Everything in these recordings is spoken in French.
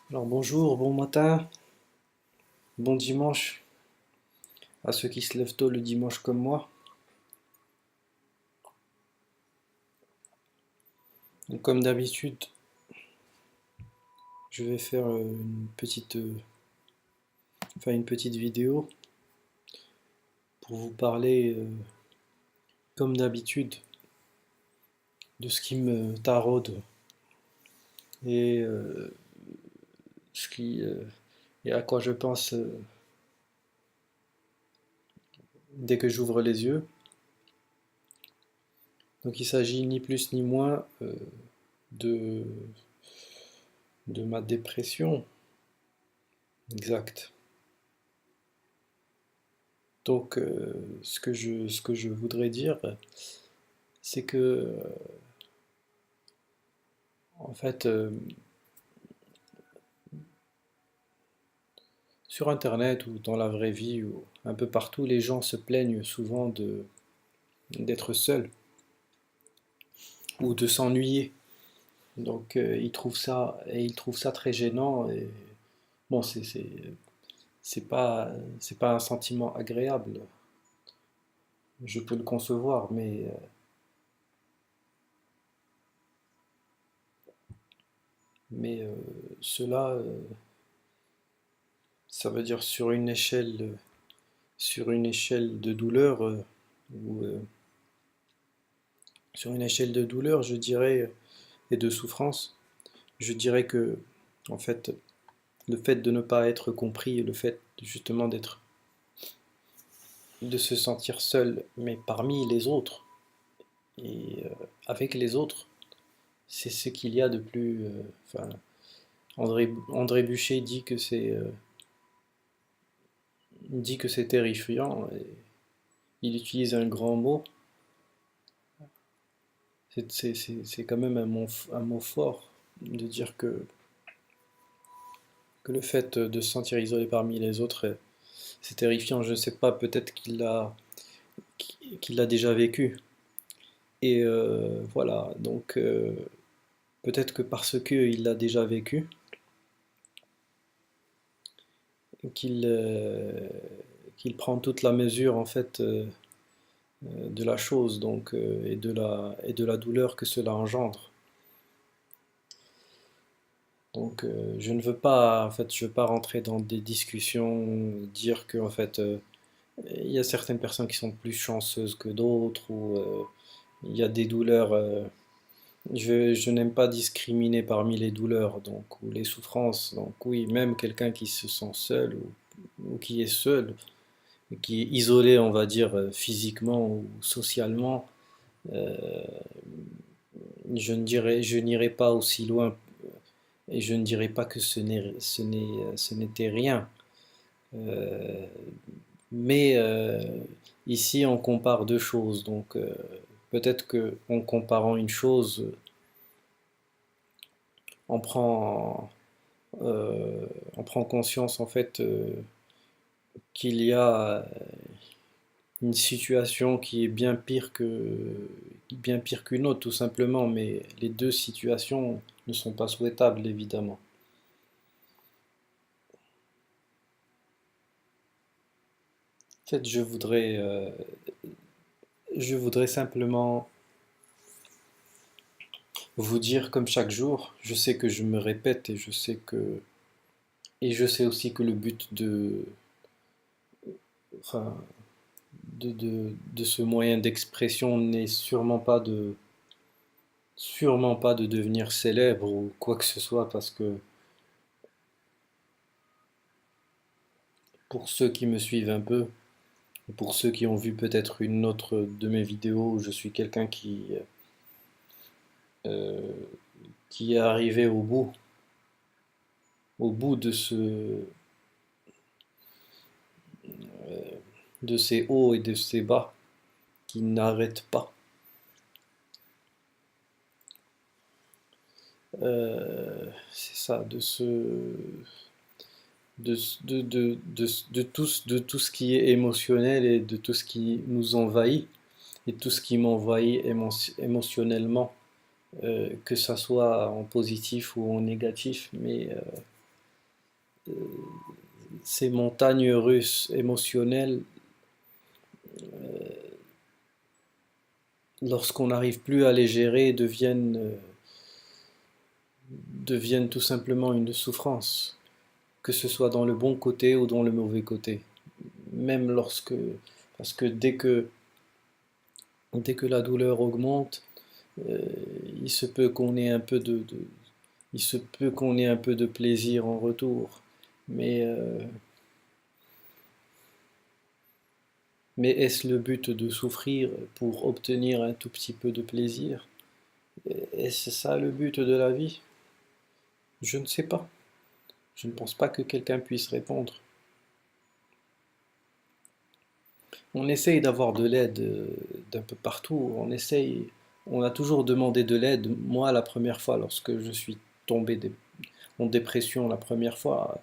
Alors bonjour, bon matin, bon dimanche à ceux qui se lèvent tôt le dimanche comme moi. Donc, comme d'habitude, je vais faire une petite vidéo pour vous parler, comme d'habitude, de ce qui me taraude et ce qui et à quoi je pense dès que j'ouvre les yeux. Donc il s'agit ni plus ni moins de de ma dépression, exact. Donc ce que je voudrais dire, c'est que en fait, sur Internet ou dans la vraie vie ou un peu partout, les gens se plaignent souvent d'être seuls ou de s'ennuyer. Donc ils trouvent ça très gênant. Et bon, c'est pas un sentiment agréable. Je peux le concevoir, mais cela, ça veut dire sur une échelle de douleur ou sur une échelle de douleur, je dirais, et de souffrance, je dirais que en fait, le fait de ne pas être compris, le fait justement de se sentir seul, mais parmi les autres et avec les autres, c'est ce qu'il y a de plus. Enfin, André Buchet dit que c'est terrifiant. Et il utilise un grand mot. C'est quand même un mot fort de dire que le fait de se sentir isolé parmi les autres, c'est terrifiant. Je ne sais pas, peut-être qu'il l'a déjà vécu. Et voilà, donc peut-être que parce qu'il l'a déjà vécu, qu'il qu'il prend toute la mesure en fait de la chose donc et de la douleur que cela engendre. Donc je ne veux pas en fait je veux pas rentrer dans des discussions, dire que en fait il y a certaines personnes qui sont plus chanceuses que d'autres ou il y a des douleurs. Je n'aime pas discriminer parmi les douleurs donc, ou les souffrances. Donc oui, même quelqu'un qui se sent seul ou qui est seul, qui est isolé, on va dire, physiquement ou socialement, euh, je n'irai pas aussi loin et je ne dirai pas que ce n'était rien. Euh, mais ici, on compare deux choses. Donc peut-être que en comparant une chose, on prend on prend conscience en fait qu'il y a une situation qui est bien pire qu'une autre tout simplement, mais les deux situations ne sont pas souhaitables évidemment. En fait, je voudrais simplement vous dire comme chaque jour, je sais que je me répète et je sais aussi que le but enfin, de ce moyen d'expression n'est sûrement pas de devenir célèbre ou quoi que ce soit, parce que pour ceux qui me suivent un peu, ou pour ceux qui ont vu peut-être une autre de mes vidéos où je suis quelqu'un euh, qui est arrivé au bout de ces hauts et de ces bas qui n'arrêtent pas. C'est ça, de tout ce qui est émotionnel et de tout ce qui nous envahit et tout ce qui m'envahit émotionnellement, que ça soit en positif ou en négatif, mais ces montagnes russes émotionnelles, lorsqu'on n'arrive plus à les gérer, deviennent tout simplement une souffrance, que ce soit dans le bon côté ou dans le mauvais côté. Même lorsque, parce que dès que la douleur augmente, euh, il se peut qu'on ait un peu il se peut qu'on ait un peu de plaisir en retour. Mais, euh, mais est-ce le but de souffrir pour obtenir un tout petit peu de plaisir? Est-ce ça le but de la vie? Je ne sais pas. Je ne pense pas que quelqu'un puisse répondre. On essaye d'avoir de l'aide d'un peu partout. On a toujours demandé de l'aide. Moi, la première fois, lorsque je suis tombé en dépression la première fois,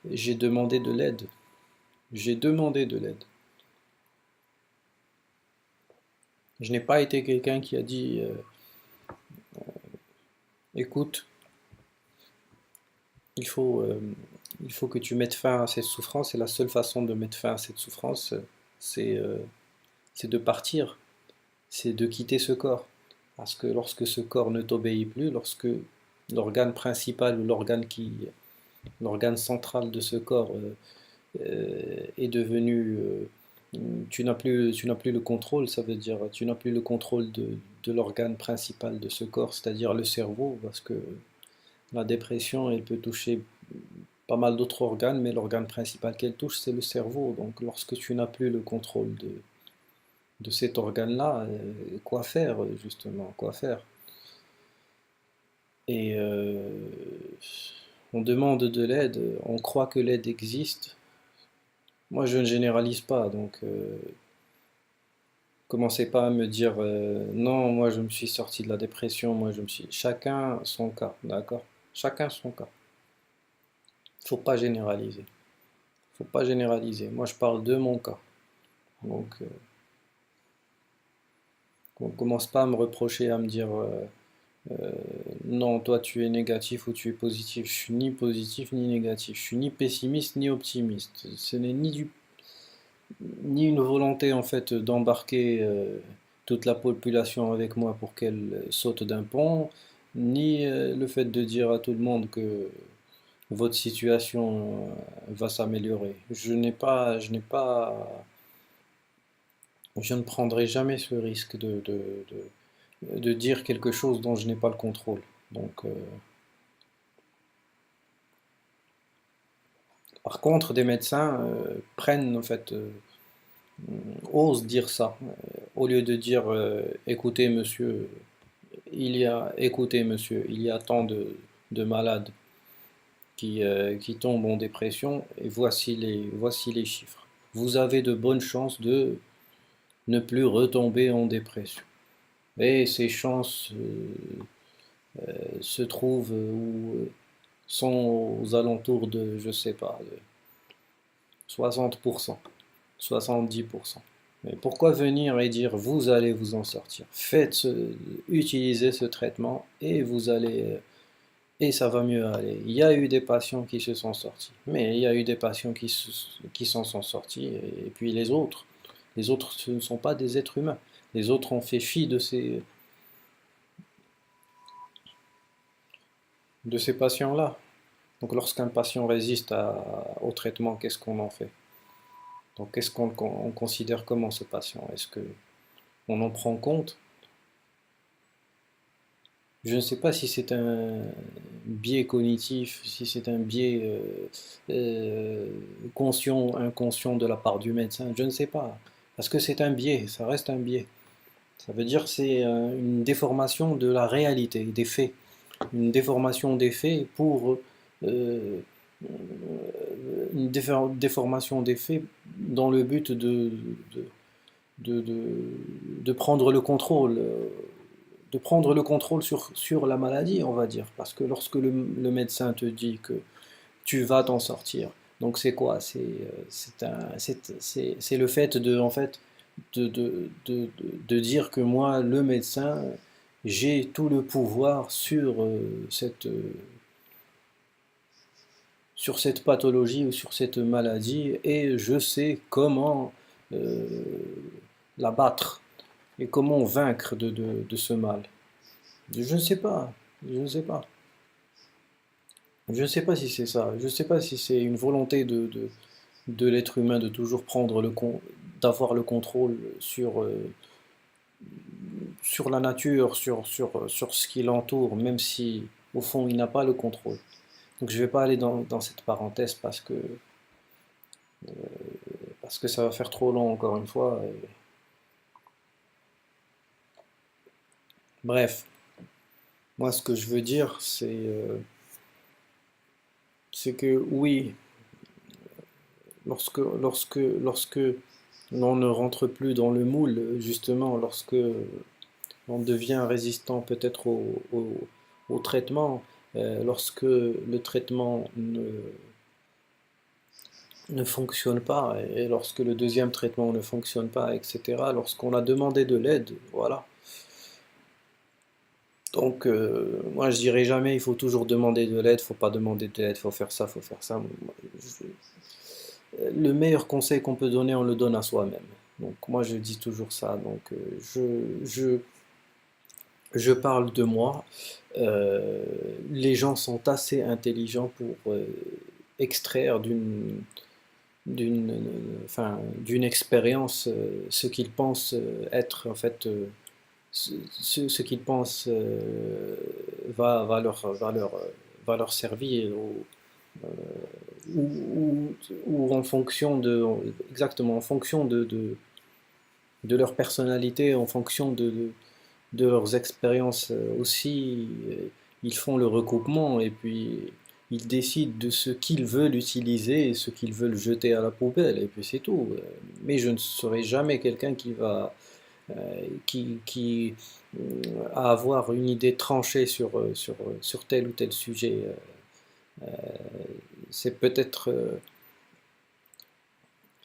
j'ai demandé de l'aide. J'ai demandé de l'aide. Je n'ai pas été quelqu'un qui a dit écoute, il faut, euh, il faut que tu mettes fin à cette souffrance et la seule façon de mettre fin à cette souffrance, c'est c'est de partir, c'est de quitter ce corps. Parce que lorsque ce corps ne t'obéit plus, lorsque l'organe principal ou l'organe central de ce corps est devenu, tu n'as plus le contrôle, ça veut dire tu n'as plus le contrôle de l'organe principal de ce corps, c'est-à-dire le cerveau, parce que la dépression, elle peut toucher pas mal d'autres organes, mais l'organe principal qu'elle touche, c'est le cerveau. Donc lorsque tu n'as plus le contrôle de cet organe-là, quoi faire justement, quoi faire? Et on demande de l'aide, on croit que l'aide existe. Moi, je ne généralise pas, donc commencez pas à me dire non, moi je me suis sorti de la dépression, moi je me suis. Chacun son cas, d'accord? Chacun son cas. Faut pas généraliser. Faut pas généraliser. Moi, je parle de mon cas. Donc, on commence pas à me reprocher, à me dire euh, non, toi tu es négatif ou tu es positif. Je suis ni positif ni négatif. Je suis ni pessimiste ni optimiste. Ce n'est ni une volonté en fait d'embarquer toute la population avec moi pour qu'elle saute d'un pont, ni le fait de dire à tout le monde que votre situation va s'améliorer. Je ne prendrai jamais ce risque de dire quelque chose dont je n'ai pas le contrôle. Donc, par contre, des médecins prennent en fait osent dire ça au lieu de dire écoutez monsieur, il y a tant de malades qui tombent en dépression et voici les chiffres. Vous avez de bonnes chances de ne plus retomber en dépression. Et ces chances se trouvent ou sont aux alentours de, je sais pas, de 60%, 70%. Mais pourquoi venir et dire vous allez vous en sortir? Utilisez ce traitement et vous allez et ça va mieux aller. Il y a eu des patients qui se sont sortis, mais il y a eu des patients qui s'en sont sortis et puis les autres ce ne sont pas des êtres humains. Les autres ont fait fi de ces patients-là. Donc lorsqu'un patient résiste au traitement, qu'est-ce qu'on en fait? Donc qu'est-ce qu'on considère comment ce patient? Est-ce que on en prend compte? Je ne sais pas si c'est un biais cognitif, si c'est un biais conscient, inconscient de la part du médecin, je ne sais pas. Parce que c'est un biais, ça reste un biais. Ça veut dire que c'est une déformation de la réalité, des faits. Une déformation des faits pour euh, déformation des faits dans le but de, de, de, de prendre le contrôle, sur la maladie, on va dire. Parce que lorsque le médecin te dit que tu vas t'en sortir, donc c'est quoi? C'est le fait en fait, de dire que moi, le médecin, j'ai tout le pouvoir sur cette pathologie ou sur cette maladie et je sais comment euh, la battre et comment vaincre de ce mal. Je ne sais pas, je ne sais pas. Je ne sais pas si c'est ça. Je ne sais pas si c'est une volonté de l'être humain de toujours prendre d'avoir le contrôle sur la nature, sur ce qui l'entoure, même si au fond il n'a pas le contrôle. Donc je ne vais pas aller dans cette parenthèse parce que ça va faire trop long encore une fois. Bref, moi ce que je veux dire c'est que oui, lorsque l'on ne rentre plus dans le moule, justement, lorsque on devient résistant peut-être au traitement, lorsque le traitement ne fonctionne pas, et lorsque le deuxième traitement ne fonctionne pas, etc., lorsqu'on a demandé de l'aide, voilà. Donc, moi je dirais jamais il faut toujours demander de l'aide, faut pas demander de l'aide, faut faire ça, faut faire ça. Le meilleur conseil qu'on peut donner, on le donne à soi-même. Donc moi je dis toujours ça. Donc je parle de moi. Euh, les gens sont assez intelligents pour extraire d'une expérience ce qu'ils pensent être en fait ce qu'ils pensent va leur servir ou en fonction exactement en fonction de leur personnalité, en fonction de leurs expériences aussi, ils font le recoupement et puis ils décident de ce qu'ils veulent utiliser et ce qu'ils veulent jeter à la poubelle et puis c'est tout. Mais je ne serai jamais quelqu'un qui a avoir une idée tranchée sur tel ou tel sujet. C'est peut-être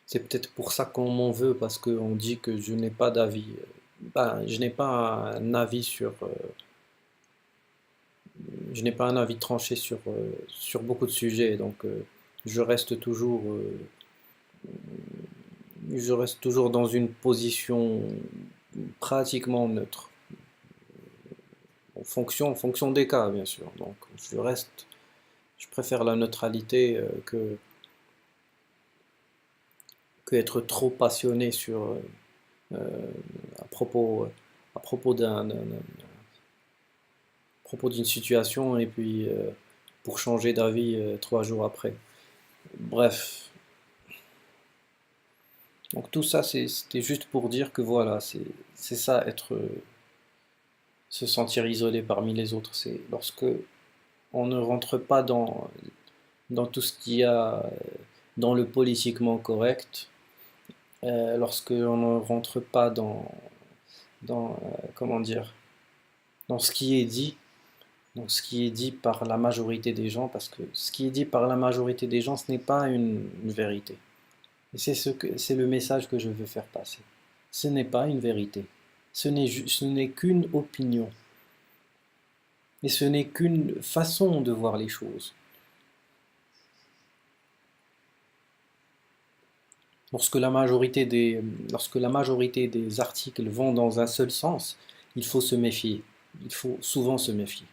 c'est peut-être pour ça qu'on m'en veut parce qu'on dit que je n'ai pas d'avis. Ben, je n'ai pas un avis tranché sur beaucoup de sujets, donc je reste toujours, euh, je reste toujours dans une position pratiquement neutre, en fonction des cas, bien sûr. Donc je préfère la neutralité que être trop passionné euh, à propos, à propos à propos d'une situation et puis pour changer d'avis 3 jours après. Bref, donc tout ça c'était juste pour dire que voilà, c'est ça se sentir isolé parmi les autres, c'est lorsque on ne rentre pas dans tout ce qu'il y a dans le politiquement correct, lorsque on ne rentre pas comment dire, dans ce qui est dit, donc ce qui est dit par la majorité des gens, parce que ce qui est dit par la majorité des gens, ce n'est pas une vérité. Et c'est le message que je veux faire passer. Ce n'est pas une vérité. Ce n'est qu'une opinion. Et ce n'est qu'une façon de voir les choses. Lorsque la majorité des articles vont dans un seul sens, il faut se méfier. Il faut souvent se méfier.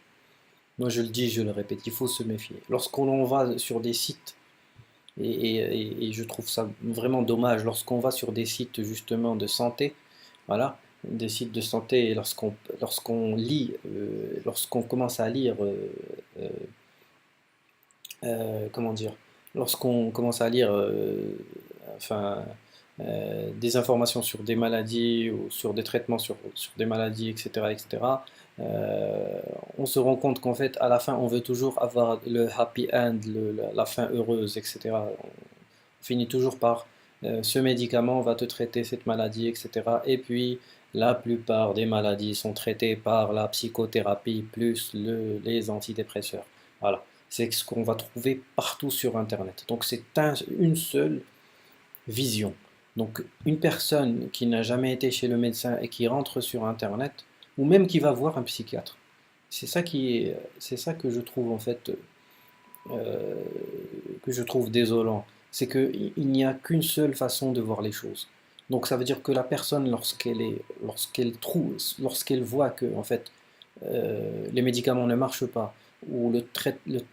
Moi je le dis, je le répète, il faut se méfier. Lorsqu'on va sur des sites, et je trouve ça vraiment dommage, lorsqu'on va sur des sites justement de santé, voilà, des sites de santé, et lorsqu'on lit, lorsqu'on commence à lire, euh, comment dire, lorsqu'on commence à lire enfin, des informations sur des maladies ou sur des traitements sur des maladies, etc., etc., on se rend compte qu'en fait, à la fin, on veut toujours avoir le happy end, la fin heureuse, etc. On finit toujours par ce médicament va te traiter cette maladie, etc. Et puis, la plupart des maladies sont traitées par la psychothérapie plus les antidépresseurs. Voilà, c'est ce qu'on va trouver partout sur Internet. Donc, c'est une seule vision. Donc, une personne qui n'a jamais été chez le médecin et qui rentre sur Internet, ou même qui va voir un psychiatre, c'est ça que je trouve en fait euh, que je trouve désolant, c'est qu'il n'y a qu'une seule façon de voir les choses. Donc ça veut dire que la personne, lorsqu'elle voit que en fait les médicaments ne marchent pas, ou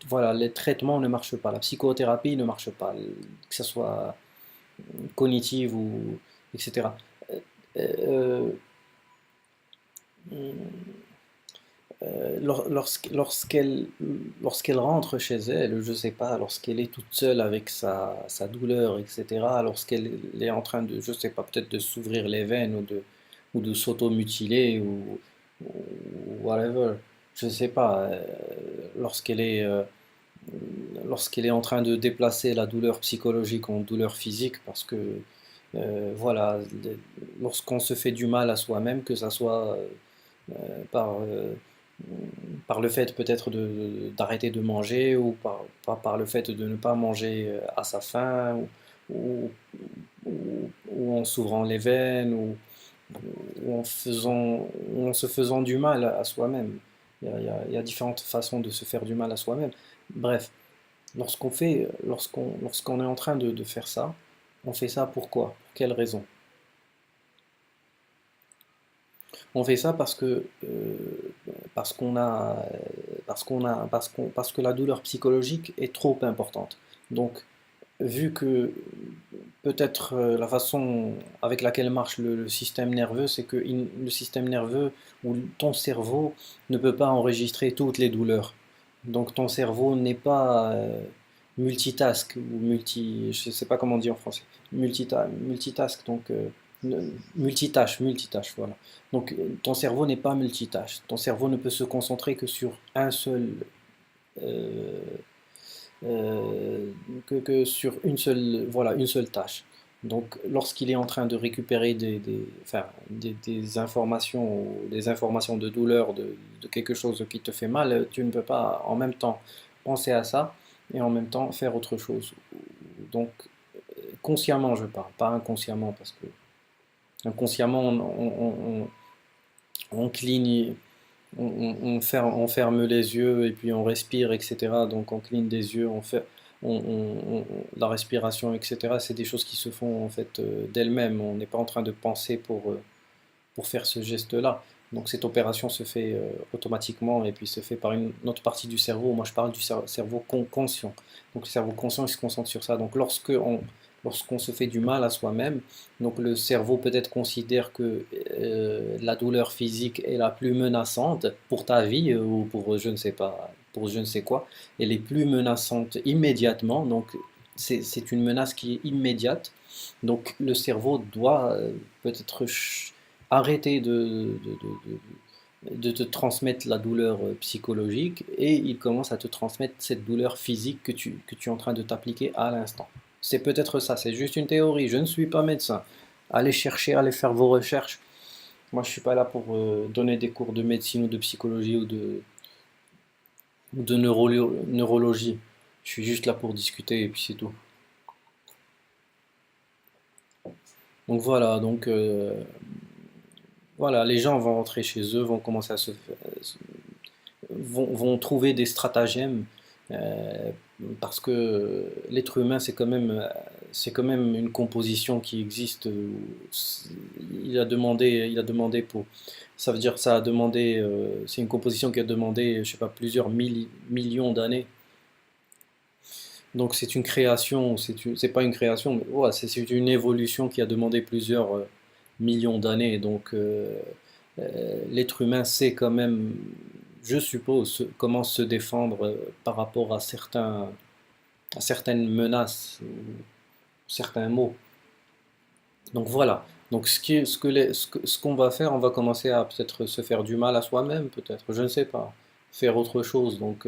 voilà, les traitements ne marchent pas, la psychothérapie ne marche pas, que ce soit cognitive ou etc. Euh, euh, lorsqu'elle rentre chez elle, je sais pas, lorsqu'elle est toute seule avec sa douleur, etc., lorsqu'elle est en train de, je sais pas, peut-être de s'ouvrir les veines ou de s'auto-mutiler ou whatever, je sais pas, lorsqu'elle est, euh, lorsqu'elle est en train de déplacer la douleur psychologique en douleur physique, parce que voilà, lorsqu'on se fait du mal à soi-même, que ça soit par, par le fait peut-être d'arrêter de manger ou par le fait de ne pas manger à sa faim ou, ou en s'ouvrant les veines ou en se faisant du mal à soi-même. Il y a différentes façons de se faire du mal à soi-même. Bref, lorsqu'on est en train de faire ça, on fait ça pourquoi? Pour quelle raison? On fait ça parce que la douleur psychologique est trop importante. Donc, vu que peut-être la façon avec laquelle marche le système nerveux, c'est que le système nerveux ou ton cerveau ne peut pas enregistrer toutes les douleurs. Donc, ton cerveau n'est pas multitask ou je ne sais pas comment on dit en français, multitask, donc multitâche, voilà. Donc, ton cerveau n'est pas multitâche. Ton cerveau ne peut se concentrer que sur un seul euh, que sur voilà, une seule tâche. Donc, lorsqu'il est en train de récupérer enfin, des informations, des informations de douleur, de quelque chose qui te fait mal, tu ne peux pas en même temps penser à ça et en même temps faire autre chose. Donc, consciemment, je parle, pas inconsciemment, parce que inconsciemment, on cligne, on ferme les yeux et puis on respire, etc. Donc on cligne des yeux, la respiration, etc. C'est des choses qui se font en fait d'elles-mêmes. On n'est pas en train de penser pour faire ce geste-là. Donc cette opération se fait automatiquement et puis se fait par une autre partie du cerveau. Moi je parle du cerveau conscient. Donc le cerveau conscient il se concentre sur ça. Donc lorsqu'on se fait du mal à soi-même, donc le cerveau peut-être considère que la douleur physique est la plus menaçante pour ta vie ou pour je ne sais pas, pour je ne sais quoi. Elle est plus menaçante immédiatement. Donc c'est une menace qui est immédiate. Donc le cerveau doit peut-être arrêter de te transmettre la douleur psychologique et il commence à te transmettre cette douleur physique que tu es en train de t'appliquer à l'instant. C'est peut-être ça, c'est juste une théorie, je ne suis pas médecin. Allez chercher, allez faire vos recherches. Moi, je ne suis pas là pour donner des cours de médecine ou de psychologie ou de neurologie. Je suis juste là pour discuter et puis c'est tout. Donc voilà, voilà, les gens vont rentrer chez eux, vont commencer vont trouver des stratagèmes euh, parce que l'être humain c'est quand même une composition qui existe. Il a demandé pour ça veut dire ça a demandé c'est une composition qui a demandé je sais pas plusieurs millions d'années. Donc c'est une création, c'est pas une création, mais ouais, c'est une évolution qui a demandé plusieurs millions d'années. Donc l'être humain sait quand même, je suppose, comment se défendre par rapport à certaines menaces ou certains mots. Donc voilà. Donc ce qu'on va faire, on va commencer à peut-être se faire du mal à soi-même, peut-être, je ne sais pas, faire autre chose. Donc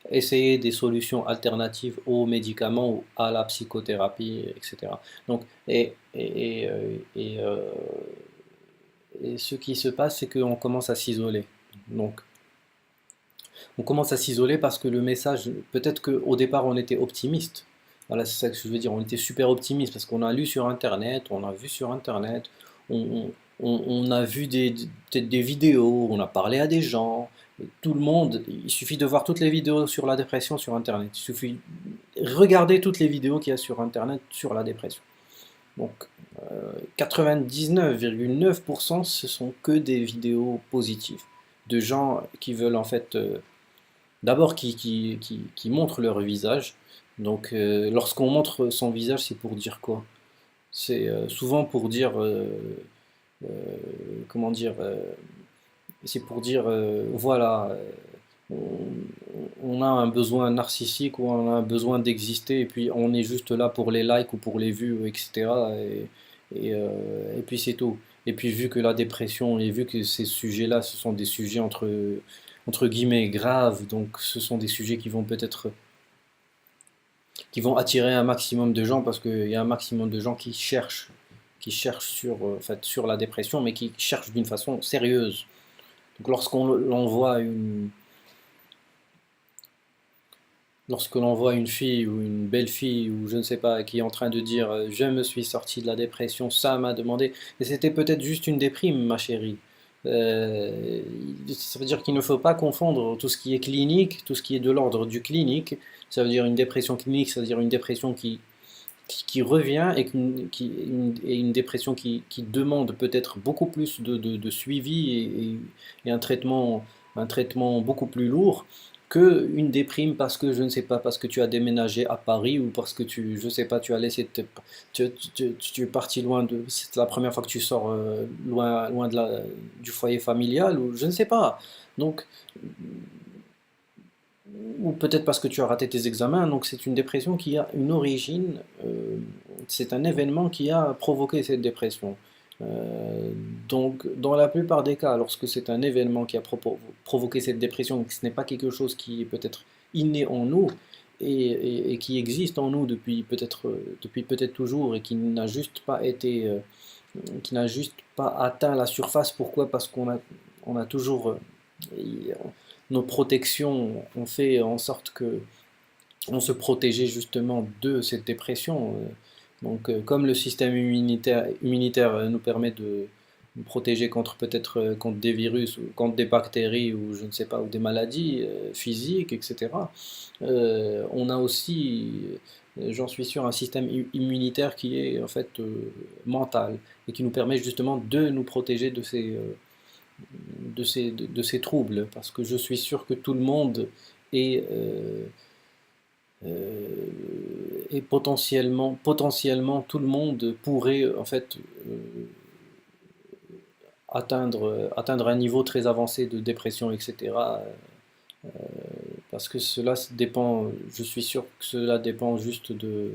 essayer des solutions alternatives aux médicaments ou à la psychothérapie, etc. Donc et ce qui se passe, c'est qu'on commence à s'isoler. Donc on commence à s'isoler parce que le message, peut-être qu'au départ on était optimiste. Voilà, c'est ça que je veux dire. On était super optimiste parce qu'on a lu sur Internet, on a vu sur Internet, on a vu peut-être des vidéos, on a parlé à des gens. Tout le monde, il suffit de voir toutes les vidéos sur la dépression sur Internet. Il suffit, regardez toutes les vidéos qu'il y a sur Internet sur la dépression. Donc, 99,9% ce sont que des vidéos positives, de gens qui veulent en fait, d'abord qui montrent leur visage. Donc, lorsqu'on montre son visage, c'est pour dire quoi? C'est souvent pour dire, euh, comment dire, c'est pour dire, voilà, on, on a un besoin narcissique ou on a un besoin d'exister et puis on est juste là pour les likes ou pour les vues, etc. Et puis c'est tout. Et puis vu que la dépression et vu que ces sujets-là, ce sont des sujets entre guillemets graves, donc ce sont des sujets qui vont peut-être qui vont attirer un maximum de gens parce qu'il y a un maximum de gens qui cherchent sur, en fait, sur la dépression, mais qui cherchent d'une façon sérieuse. Donc lorsque l'on voit une fille ou une belle fille ou je ne sais pas qui est en train de dire je me suis sorti de la dépression, ça m'a demandé, et c'était peut-être juste une déprime, ma chérie. Euh, Ça veut dire qu'il ne faut pas confondre tout ce qui est clinique, tout ce qui est de l'ordre du clinique. Ça veut dire une dépression clinique, ça veut dire une dépression qui revient et une dépression qui demande peut-être beaucoup plus de suivi et un traitement beaucoup plus lourd que une déprime parce que je ne sais pas parce que tu as déménagé à Paris ou parce que je sais pas tu as laissé tu es parti loin de c'est la première fois que tu sors loin du foyer familial ou je ne sais pas donc ou peut-être parce que tu as raté tes examens, donc c'est une dépression qui a une origine, c'est un événement qui a provoqué cette dépression. Euh, donc, dans la plupart des cas, lorsque c'est un événement qui a provoqué cette dépression, que ce n'est pas quelque chose qui est peut-être inné en nous et qui existe en nous depuis peut-être toujours et qui n'a juste pas été, qui n'a juste pas atteint la surface. Pourquoi? Parce on a toujours nos protections ont fait en sorte que on se protégeait justement de cette dépression. Donc, comme le système immunitaire nous permet de nous protéger contre peut-être contre des virus ou contre des bactéries ou je ne sais pas ou des maladies physiques, etc. On a aussi, j'en suis sûr, un système immunitaire qui est en fait mental et qui nous permet justement de nous protéger de ces troubles, parce que je suis sûr que tout le monde est, est potentiellement, tout le monde pourrait en fait atteindre un niveau très avancé de dépression, etc. Parce que cela dépend, je suis sûr que cela dépend juste de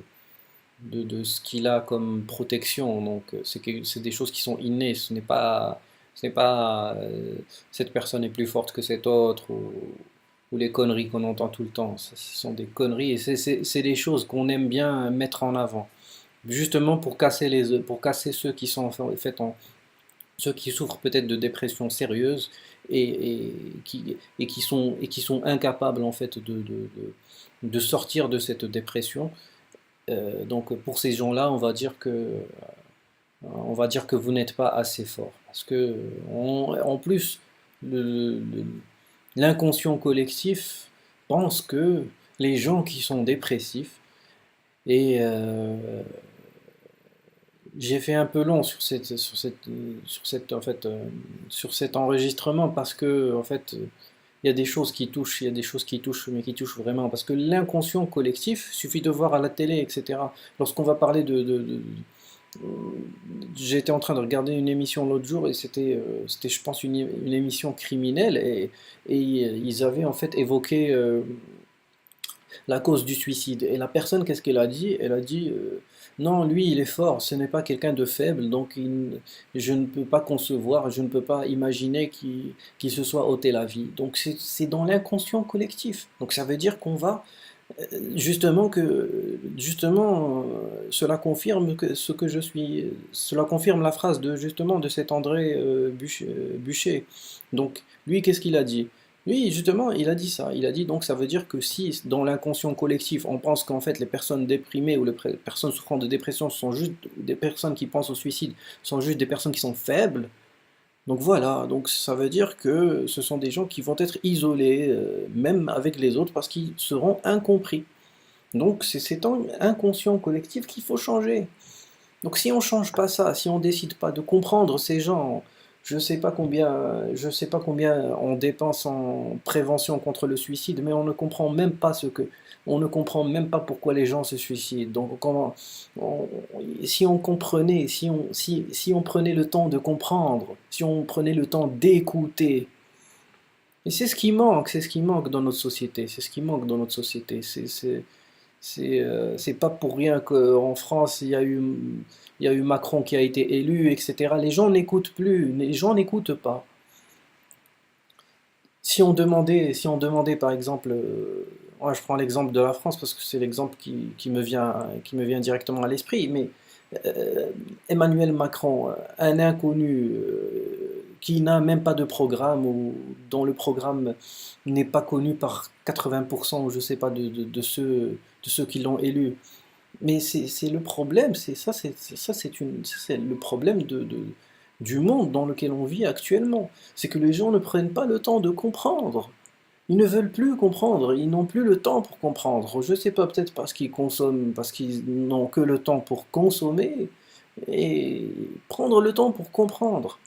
ce qu'il a comme protection. Donc c'est des choses qui sont innées, ce n'est pas cette personne est plus forte que cette autre ou les conneries qu'on entend tout le temps. Ce sont des conneries et c'est des choses qu'on aime bien mettre en avant. Justement pour casser pour casser ceux qui sont en fait ceux qui souffrent peut-être de dépression sérieuse et qui sont incapables en fait de sortir de cette dépression. Donc pour ces gens-là, on va dire que vous n'êtes pas assez fort. Parce que, en plus, le- le- l'inconscient collectif pense que les gens qui sont dépressifs, et j'ai fait un peu long en fait, sur cet enregistrement parce que, en fait, il y a des choses qui touchent, il y a des choses qui touchent, mais qui touchent vraiment. Parce que l'inconscient collectif, suffit de voir à la télé, etc. Lorsqu'on va parler euh, J'étais en train de regarder une émission l'autre jour et c'était, je pense, une émission criminelle et ils avaient en fait évoqué la cause du suicide. Et la personne, qu'est-ce qu'elle a dit? Elle a dit non, lui, il est fort, ce n'est pas quelqu'un de faible, donc je ne peux pas concevoir, je ne peux pas imaginer qu'il se soit ôté la vie. Donc c'est dans l'inconscient collectif. Donc ça veut dire qu'on va justement cela confirme que ce que je suis cela confirme la phrase de justement de cet André Bûcher. Donc lui qu'est-ce qu'il a dit? Lui justement il a dit ça, il a dit donc ça veut dire que si dans l'inconscient collectif on pense qu'en fait les personnes déprimées ou les personnes souffrant de dépression sont juste des personnes qui pensent au suicide, sont juste des personnes qui sont faibles, donc voilà, donc ça veut dire que ce sont des gens qui vont être isolés, même avec les autres, parce qu'ils seront incompris. Donc c'est cet inconscient collectif qu'il faut changer. Donc si on change pas ça, si on décide pas de comprendre ces gens, je sais pas combien on dépense en prévention contre le suicide, mais on ne comprend même pas on ne comprend même pas pourquoi les gens se suicident. Donc on- si on comprenait, si on prenait le temps de comprendre, si on prenait le temps d'écouter, et c'est ce qui manque dans notre société, c'est ce qui manque dans notre société. C'est pas pour rien qu'en France, il y a eu Macron qui a été élu, etc. Les gens n'écoutent plus, les gens n'écoutent pas. Si on demandait par exemple, moi je prends l'exemple de la France parce que c'est l'exemple qui me vient directement à l'esprit, mais euh, Emmanuel Macron, un inconnu qui n'a même pas de programme ou dont le programme n'est pas connu par 80% ou je sais pas de ceux qui l'ont élu. Mais c'est le problème, c'est le problème du monde dans lequel on vit actuellement. C'est que les gens ne prennent pas le temps de comprendre. Ils ne veulent plus comprendre, ils n'ont plus le temps pour comprendre. Je sais pas, peut-être parce qu'ils consomment, parce qu'ils n'ont que le temps pour consommer et prendre le temps pour comprendre.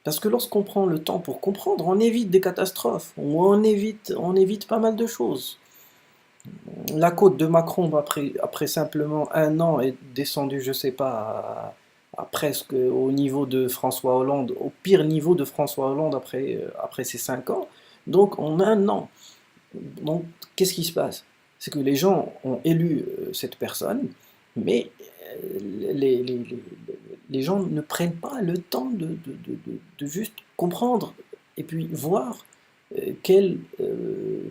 Parce que lorsqu'on prend le temps pour comprendre, on évite des catastrophes, ou on évite pas mal de choses. La cote de Macron, après simplement un an, est descendue, je sais pas, à presque au niveau de François Hollande, au pire niveau de François Hollande après ces 5 ans. Donc en un an. Donc qu'est-ce qui se passe? C'est que les gens ont élu cette personne, mais les, les- les- les gens ne prennent pas le temps de juste comprendre et puis voir quelles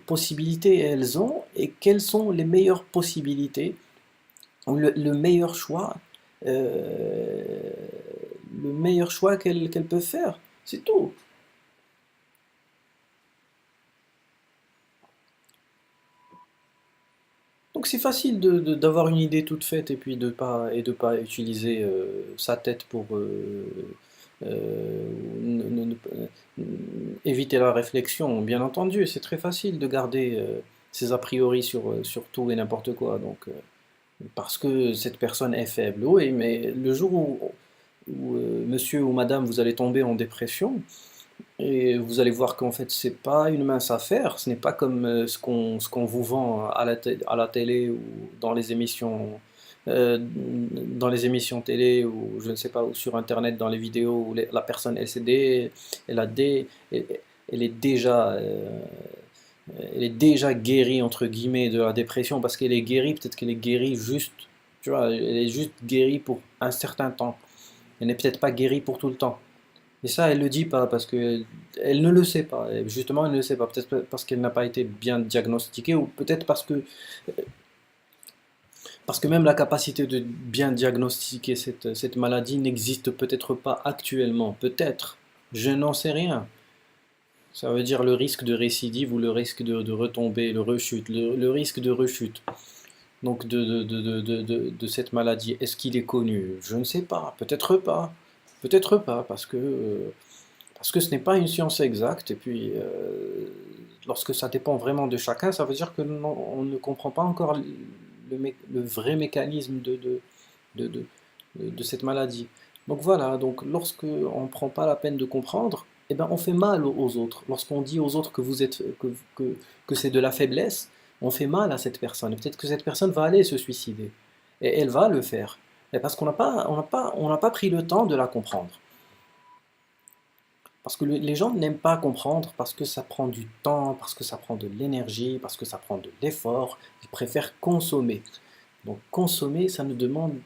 possibilités elles ont et quelles sont les meilleures possibilités, ou euh, le meilleur choix qu'elles peuvent faire. C'est tout. Donc c'est facile d'avoir une idée toute faite et puis de pas utiliser sa tête pour éviter la réflexion. Bien entendu, c'est très facile de garder ses a priori sur tout et n'importe quoi. Parce que cette personne est faible. Oui, mais le jour où monsieur ou madame, vous allez tomber en dépression, et vous allez voir qu'en fait, c'est pas une mince affaire, ce n'est pas comme ce qu'on vous vend à la télé ou dans dans les émissions télé ou je ne sais pas, ou sur Internet, dans les vidéos où la personne, elle a dé- elle, elle est déjà, elle est déjà guérie, entre guillemets, de la dépression parce qu'elle est guérie, peut-être qu'elle est guérie juste, tu vois, elle est juste guérie pour un certain temps. Elle n'est peut-être pas guérie pour tout le temps. Et ça, elle le dit pas parce que elle ne le sait pas. Et justement, elle ne le sait pas. Peut-être parce qu'elle n'a pas été bien diagnostiquée ou peut-être parce que même la capacité de bien diagnostiquer cette maladie n'existe peut-être pas actuellement. Peut-être. Je n'en sais rien. Ça veut dire le risque de récidive ou le risque de retomber, le rechute, le risque de rechute. Donc de cette maladie, est-ce qu'il est connu? Je ne sais pas. Peut-être pas. Peut-être pas parce que ce n'est pas une science exacte, et puis lorsque ça dépend vraiment de chacun, ça veut dire que on ne comprend pas encore le vrai mécanisme de, de- de cette maladie. Donc voilà, donc lorsque on ne prend pas la peine de comprendre, eh ben on fait mal aux autres. Lorsqu'on dit aux autres que que c'est de la faiblesse, on fait mal à cette personne. Peut-être que cette personne va aller se suicider. Et elle va le faire. Et parce on n'a pas pris le temps de la comprendre. Parce que les gens n'aiment pas comprendre, parce que ça prend du temps, parce que ça prend de l'énergie, parce que ça prend de l'effort. Ils préfèrent consommer. Donc consommer, ça ne demande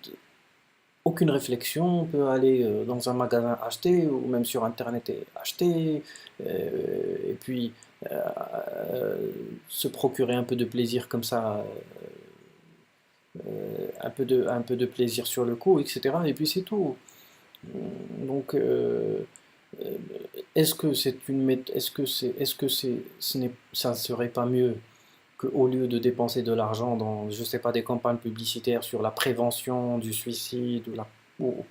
aucune réflexion. On peut aller dans un magasin acheter, ou même sur Internet et acheter, et puis euh, se procurer un peu de plaisir comme ça, un peu de plaisir sur le coup, etc. Et puis c'est tout. Donc, euh, est-ce que c'est est-ce que ça ne serait pas mieux qu'au lieu de dépenser de l'argent dans, je sais pas, des campagnes publicitaires sur la prévention du suicide ou-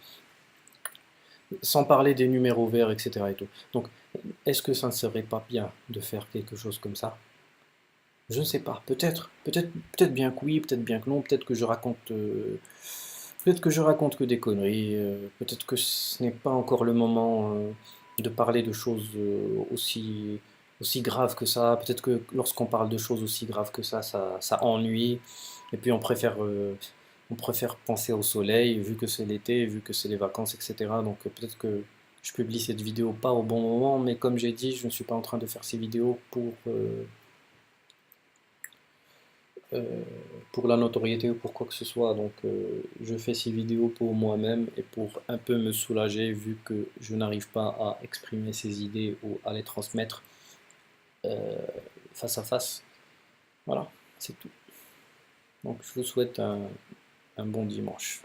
sans parler des numéros verts, etc. et tout. Donc, est-ce que ça ne serait pas bien de faire quelque chose comme ça? Je ne sais pas, peut-être bien que oui, peut-être bien que non, peut-être que je raconte que des conneries, peut-être que ce n'est pas encore le moment de parler de choses aussi graves que ça, peut-être que lorsqu'on parle de choses aussi graves que ça ennuie, et puis on préfère penser au soleil, vu que c'est l'été, vu que c'est les vacances, etc. Donc peut-être que je publie cette vidéo pas au bon moment, mais comme j'ai dit, je ne suis pas en train de faire ces vidéos euh, pour la notoriété ou pour quoi que ce soit. Donc, je fais ces vidéos pour moi-même et pour un peu me soulager vu que je n'arrive pas à exprimer ces idées ou à les transmettre euh, face à face. Voilà, c'est tout. Donc, je vous souhaite un bon dimanche.